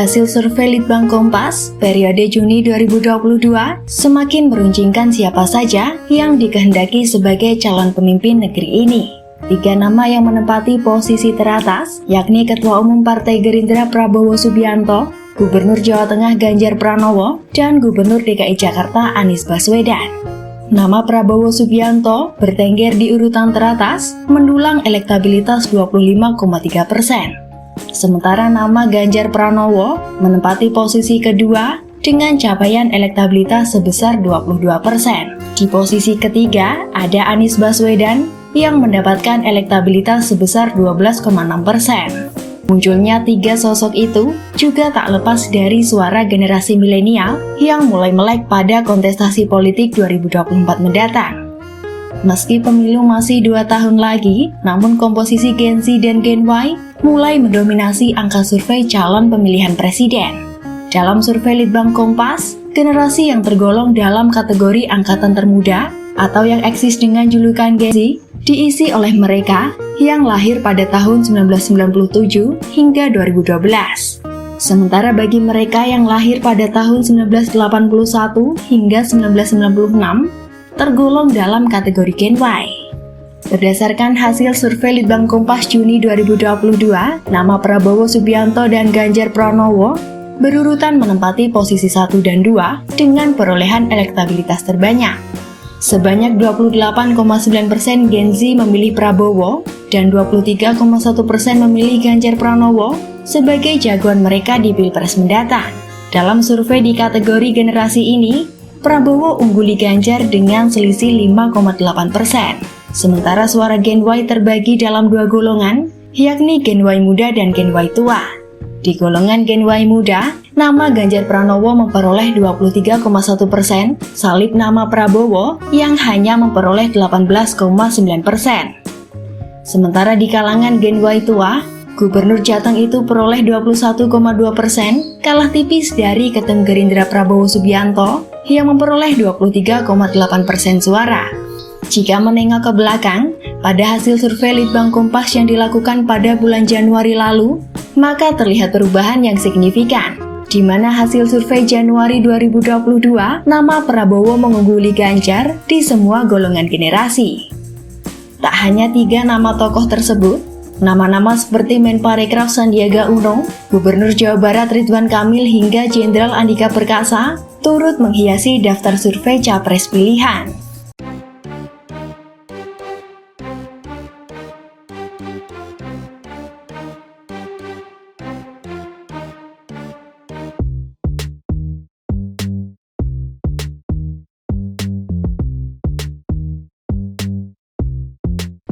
Hasil survei Litbang Kompas periode Juni 2022 semakin meruncingkan siapa saja yang dikehendaki sebagai calon pemimpin negeri ini. 3 nama yang menempati posisi teratas, yakni Ketua Umum Partai Gerindra Prabowo Subianto, Gubernur Jawa Tengah Ganjar Pranowo, dan Gubernur DKI Jakarta Anies Baswedan. Nama Prabowo Subianto bertengger di urutan teratas, mendulang elektabilitas 25,3%. Sementara nama Ganjar Pranowo menempati posisi kedua dengan capaian elektabilitas sebesar 22%. Di posisi ketiga ada Anies Baswedan yang mendapatkan elektabilitas sebesar 12,6%. Munculnya 3 sosok itu juga tak lepas dari suara generasi milenial yang mulai melek pada kontestasi politik 2024 mendatang. Meski pemilu masih 2 tahun lagi, namun komposisi Gen Z dan Gen Y mulai mendominasi angka survei calon pemilihan presiden. Dalam survei Litbang Kompas, generasi yang tergolong dalam kategori angkatan termuda atau yang eksis dengan julukan Gen Z diisi oleh mereka yang lahir pada tahun 1997 hingga 2012. Sementara bagi mereka yang lahir pada tahun 1981 hingga 1996, tergolong dalam kategori Gen Y. Berdasarkan hasil survei Litbang Kompas Juni 2022, nama Prabowo Subianto dan Ganjar Pranowo berurutan menempati posisi 1 dan 2 dengan perolehan elektabilitas terbanyak. Sebanyak 28,9% Gen Z memilih Prabowo dan 23,1% memilih Ganjar Pranowo sebagai jagoan mereka di Pilpres mendatang. Dalam survei di kategori generasi ini, Prabowo ungguli Ganjar dengan selisih 5,8%. Sementara suara Gen Y terbagi dalam 2 golongan, yakni Gen Y muda dan Gen Y tua. Di golongan Gen Y muda, nama Ganjar Pranowo memperoleh 23,1%, salib nama Prabowo yang hanya memperoleh 18,9%. Sementara di kalangan Gen Y tua, Gubernur Jateng itu peroleh 21,2%, kalah tipis dari Ketum Gerindra Prabowo Subianto yang memperoleh 23,8% suara. Jika menengok ke belakang, pada hasil survei Litbang Kompas yang dilakukan pada bulan Januari lalu, maka terlihat perubahan yang signifikan, di mana hasil survei Januari 2022, nama Prabowo mengungguli Ganjar di semua golongan generasi. Tak hanya 3 nama tokoh tersebut, nama-nama seperti Menparekraf Sandiaga Uno, Gubernur Jawa Barat Ridwan Kamil hingga Jenderal Andika Perkasa turut menghiasi daftar survei capres pilihan.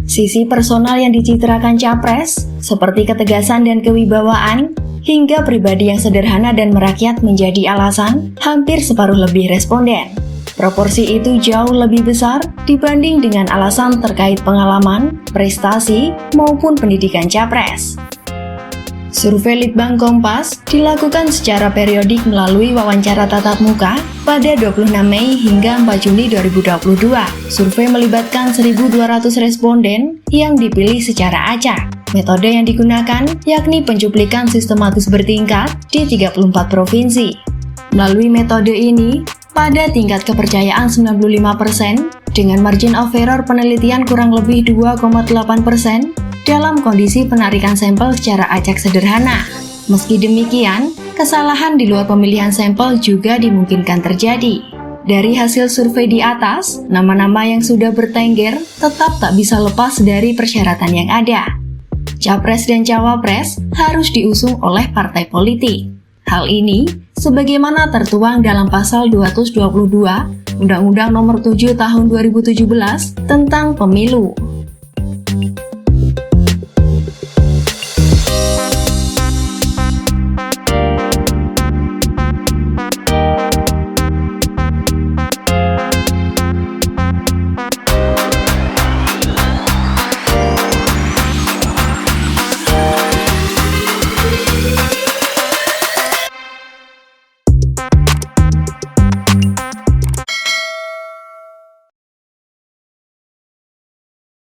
Sisi personal yang dicitrakan capres, seperti ketegasan dan kewibawaan, hingga pribadi yang sederhana dan merakyat menjadi alasan hampir separuh lebih responden. Proporsi itu jauh lebih besar dibanding dengan alasan terkait pengalaman, prestasi, maupun pendidikan capres. Survei Litbang Kompas dilakukan secara periodik melalui wawancara tatap muka pada 26 Mei hingga 4 Juni 2022. Survei melibatkan 1.200 responden yang dipilih secara acak. Metode yang digunakan yakni pencuplikan sistematis bertingkat di 34 provinsi. Melalui metode ini, pada tingkat kepercayaan 95% dengan margin of error penelitian kurang lebih 2,8%, dalam kondisi penarikan sampel secara acak sederhana. Meski demikian, kesalahan di luar pemilihan sampel juga dimungkinkan terjadi. Dari hasil survei di atas, nama-nama yang sudah bertengger tetap tak bisa lepas dari persyaratan yang ada. Capres dan cawapres harus diusung oleh partai politik. Hal ini sebagaimana tertuang dalam pasal 222 Undang-Undang Nomor 7 Tahun 2017 tentang Pemilu.